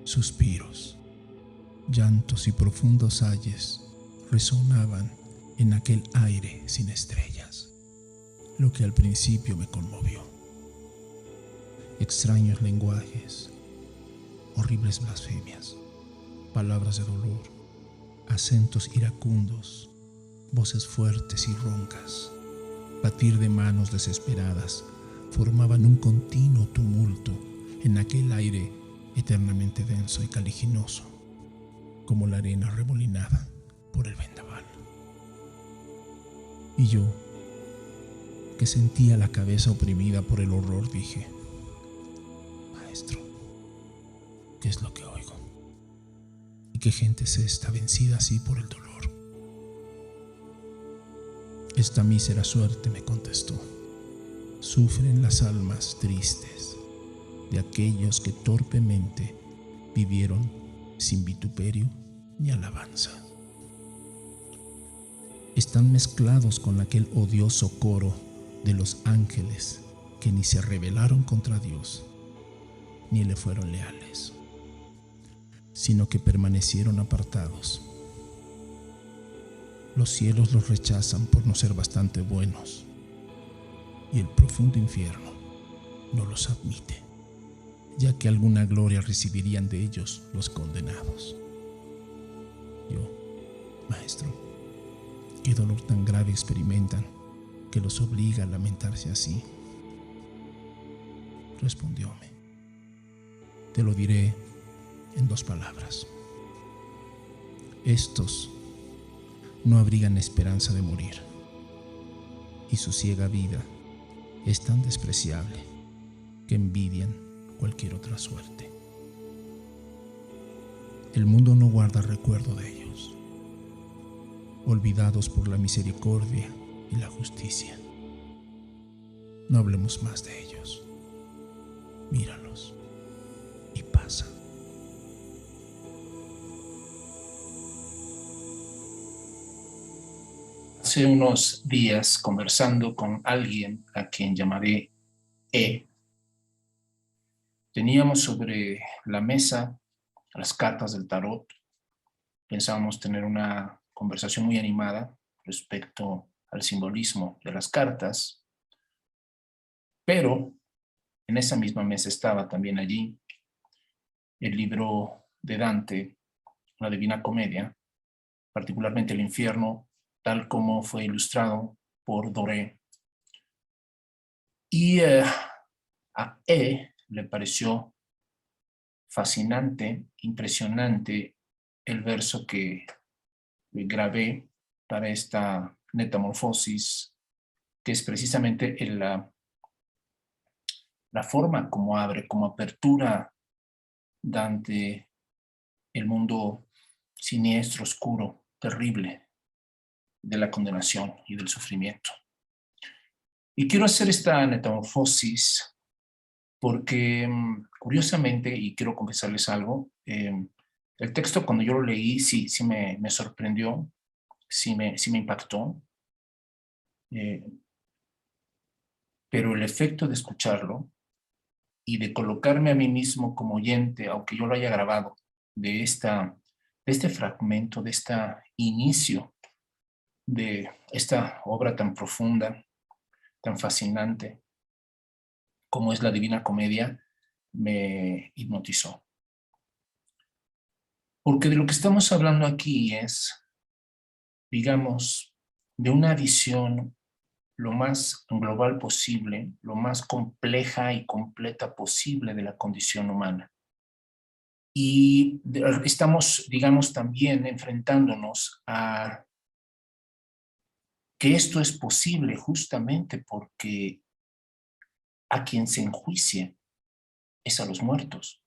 Suspiros, llantos y profundos ayes resonaban en aquel aire sin estrellas, lo que al principio me conmovió. Extraños lenguajes, horribles blasfemias, palabras de dolor, acentos iracundos, voces fuertes y roncas, batir de manos desesperadas formaban un continuo tumulto en aquel aire eternamente denso y caliginoso, como la arena remolinada por el vendaval. Y yo, que sentía la cabeza oprimida por el horror, dije: Maestro, ¿qué es lo que oigo? ¿Y qué gente es esta vencida así por el dolor? Esta mísera suerte, me contestó, sufren las almas tristes de aquellos que torpemente vivieron sin vituperio ni alabanza. Están mezclados con aquel odioso coro de los ángeles que ni se rebelaron contra Dios ni le fueron leales, sino que permanecieron apartados. Los cielos los rechazan por no ser bastante buenos, y el profundo infierno no los admite, ya que alguna gloria recibirían de ellos los condenados. Yo, maestro, ¿qué dolor tan grave experimentan que los obliga a lamentarse así? Respondióme: te lo diré en 2 palabras. Estos no abrigan esperanza de morir, y su ciega vida es tan despreciable que envidian cualquier otra suerte. El mundo no guarda recuerdo de ellos, olvidados por la misericordia y la justicia. No hablemos más de ellos. Míralos y pasa. Hace unos días, conversando con alguien a quien llamaré E, teníamos sobre la mesa las cartas del tarot. Pensábamos tener una conversación muy animada respecto al simbolismo de las cartas, pero en esa misma mesa estaba también allí el libro de Dante, la Divina Comedia, particularmente el infierno, tal como fue ilustrado por Doré. Y a E le pareció fascinante, impresionante el verso que grabé para esta metamorfosis, que es precisamente la forma como abre, como apertura Dante el mundo siniestro, oscuro, terrible de la condenación y del sufrimiento. Y quiero hacer esta metamorfosis porque, curiosamente, y quiero confesarles algo, el texto cuando yo lo leí sí me sorprendió, sí me impactó, pero el efecto de escucharlo y de colocarme a mí mismo como oyente, aunque yo lo haya grabado, de este fragmento, de este inicio de esta obra tan profunda, tan fascinante, como es la Divina Comedia, me hipnotizó. Porque de lo que estamos hablando aquí es, digamos, de una visión lo más global posible, lo más compleja y completa posible de la condición humana. Y estamos, digamos, también enfrentándonos a que esto es posible justamente porque a quien se enjuicia es a los muertos.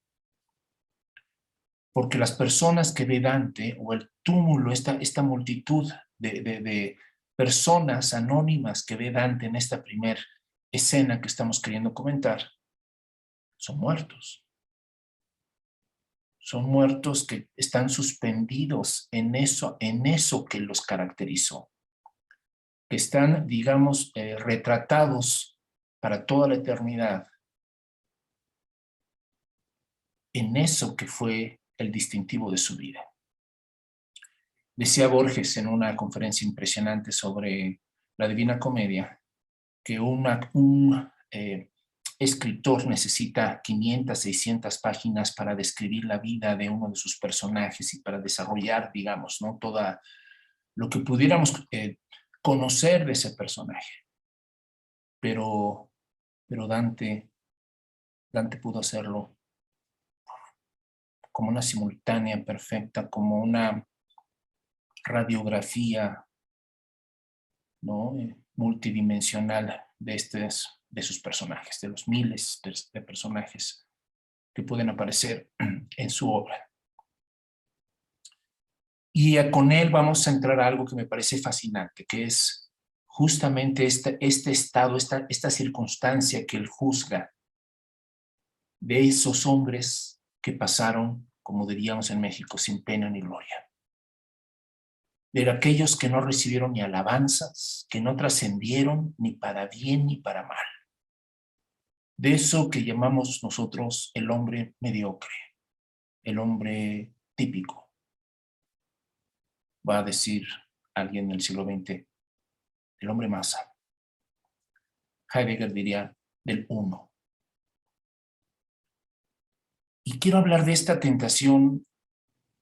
Porque las personas que ve Dante, o el túmulo, esta multitud de personas anónimas que ve Dante en esta primera escena que estamos queriendo comentar, son muertos. Son muertos que están suspendidos en eso que los caracterizó. Que están, digamos, retratados para toda la eternidad en eso que fue el distintivo de su vida. Decía Borges en una conferencia impresionante sobre la Divina Comedia que un escritor necesita 500, 600 páginas para describir la vida de uno de sus personajes y para desarrollar, digamos, ¿no? Toda lo que pudiéramos conocer de ese personaje. Pero Dante pudo hacerlo como una simultánea perfecta, como una radiografía, ¿no? Multidimensional de sus personajes, de los miles de personajes que pueden aparecer en su obra. Y con él vamos a entrar a algo que me parece fascinante, que es justamente este estado, esta circunstancia que él juzga de esos hombres que pasaron, como diríamos en México, sin pena ni gloria. De aquellos que no recibieron ni alabanzas, que no trascendieron ni para bien ni para mal. De eso que llamamos nosotros el hombre mediocre, el hombre típico. Va a decir alguien del siglo XX, el hombre masa. Heidegger diría del uno. Y quiero hablar de esta tentación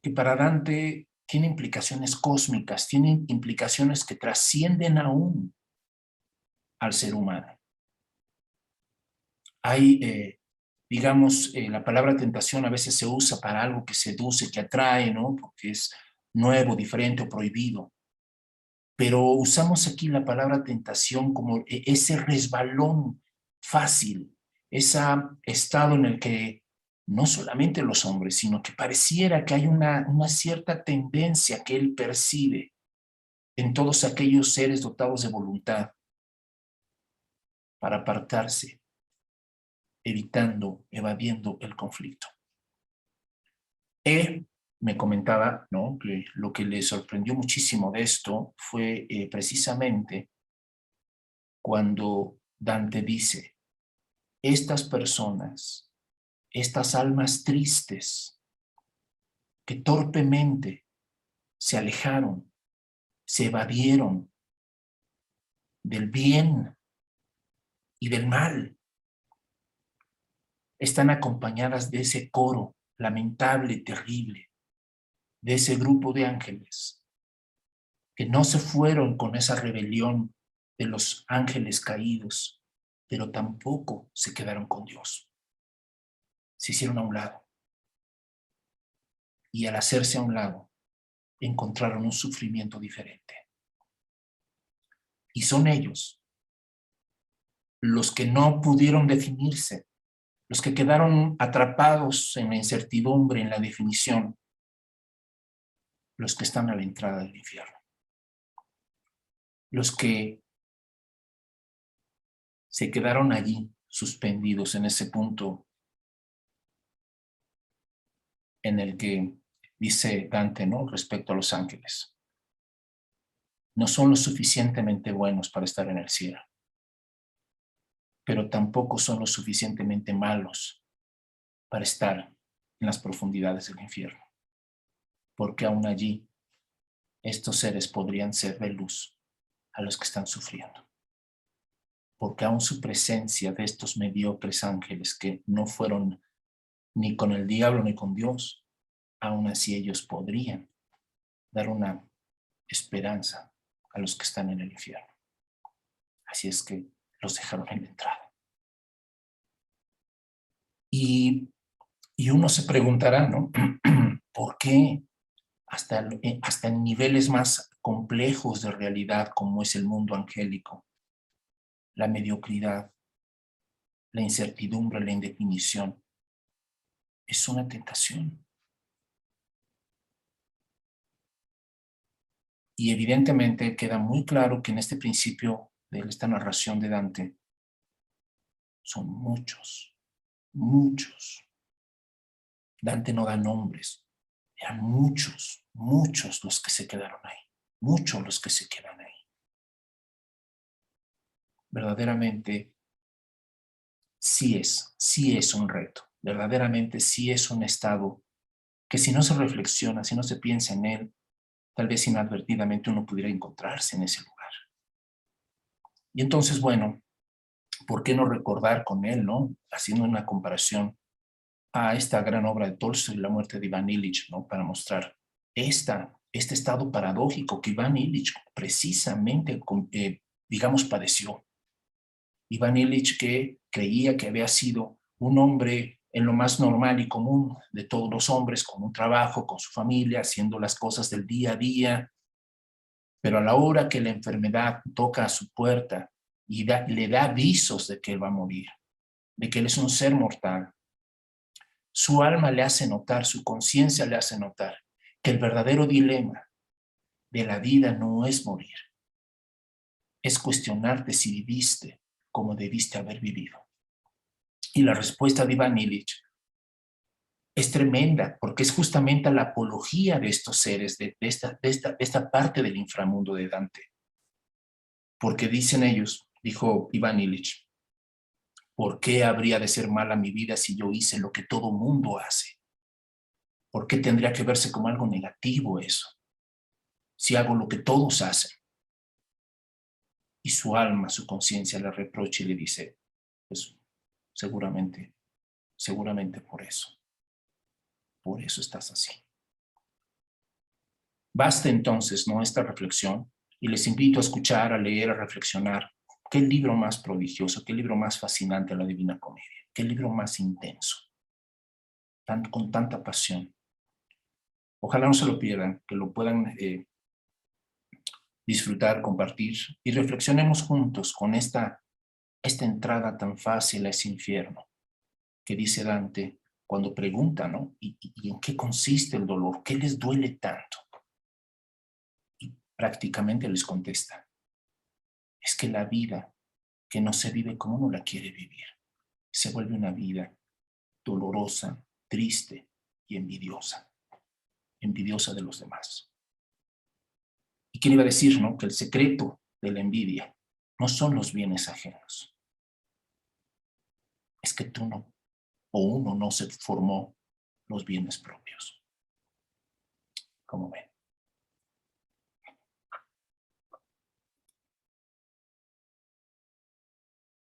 que para Dante tiene implicaciones cósmicas, tiene implicaciones que trascienden aún al ser humano. Hay, digamos, la palabra tentación a veces se usa para algo que seduce, que atrae, ¿no? Porque es nuevo, diferente o prohibido. Pero usamos aquí la palabra tentación como ese resbalón fácil, ese estado en el que no solamente los hombres, sino que pareciera que hay una cierta tendencia que él percibe en todos aquellos seres dotados de voluntad para apartarse, evitando, evadiendo el conflicto. Me comentaba, ¿no?, que lo que le sorprendió muchísimo de esto fue precisamente cuando Dante dice, estas personas, estas almas tristes que torpemente se alejaron, se evadieron del bien y del mal, están acompañadas de ese coro lamentable, terrible, de ese grupo de ángeles que no se fueron con esa rebelión de los ángeles caídos, pero tampoco se quedaron con Dios. Se hicieron a un lado. Y al hacerse a un lado, encontraron un sufrimiento diferente. Y son ellos los que no pudieron definirse, los que quedaron atrapados en la incertidumbre, en la definición, los que están a la entrada del infierno. Los que se quedaron allí suspendidos en ese punto en el que dice Dante, ¿no?, respecto a los ángeles. No son lo suficientemente buenos para estar en el cielo, pero tampoco son lo suficientemente malos para estar en las profundidades del infierno, porque aún allí estos seres podrían ser de luz a los que están sufriendo, porque aún su presencia de estos mediocres ángeles que no fueron ni con el diablo ni con Dios, aún así ellos podrían dar una esperanza a los que están en el infierno. Así es que los dejaron en la entrada. Y uno se preguntará, ¿no? ¿Por qué hasta en niveles más complejos de realidad como es el mundo angélico, la mediocridad, la incertidumbre, la indefinición, es una tentación? Y evidentemente queda muy claro que en este principio de esta narración de Dante son muchos, muchos. Dante no da nombres, eran muchos, muchos los que se quedaron ahí, muchos los que se quedan ahí. Verdaderamente sí es un reto verdaderamente sí es un estado que si no se reflexiona, si no se piensa en él, tal vez inadvertidamente uno pudiera encontrarse en ese lugar. Y entonces, bueno, ¿por qué no recordar con él, no? Haciendo una comparación a esta gran obra de Tolstoy, La muerte de Iván Ilich, ¿no? Para mostrar este estado paradójico que Iván Ilich precisamente, digamos, padeció. Iván Ilich, que creía que había sido un hombre en lo más normal y común de todos los hombres, con un trabajo, con su familia, haciendo las cosas del día a día, pero a la hora que la enfermedad toca a su puerta y le da avisos de que él va a morir, de que él es un ser mortal, su alma le hace notar, su conciencia le hace notar que el verdadero dilema de la vida no es morir, es cuestionarte si viviste como debiste haber vivido. Y la respuesta de Iván Ilich es tremenda, porque es justamente la apología de estos seres, de esta parte del inframundo de Dante. Porque dicen ellos, dijo Iván Ilich, ¿por qué habría de ser mala mi vida si yo hice lo que todo mundo hace? ¿Por qué tendría que verse como algo negativo eso? Si hago lo que todos hacen. Y su alma, su conciencia le reprocha y le dice, pues seguramente por eso estás así. Basta entonces, ¿no?, esta reflexión, y les invito a escuchar, a leer, a reflexionar. ¿Qué libro más prodigioso, qué libro más fascinante la Divina Comedia? ¿Qué libro más intenso? Con tanta pasión. Ojalá no se lo pierdan, que lo puedan disfrutar, compartir, y reflexionemos juntos con esta entrada tan fácil a ese infierno que dice Dante cuando pregunta, ¿no? ¿Y en qué consiste el dolor? ¿Qué les duele tanto? Y prácticamente les contesta, es que la vida que no se vive como uno la quiere vivir, se vuelve una vida dolorosa, triste y envidiosa de los demás. ¿Y quién iba a decir, no?, que el secreto de la envidia no son los bienes ajenos? Es que tú no, o uno no se formó los bienes propios. ¿Cómo ven?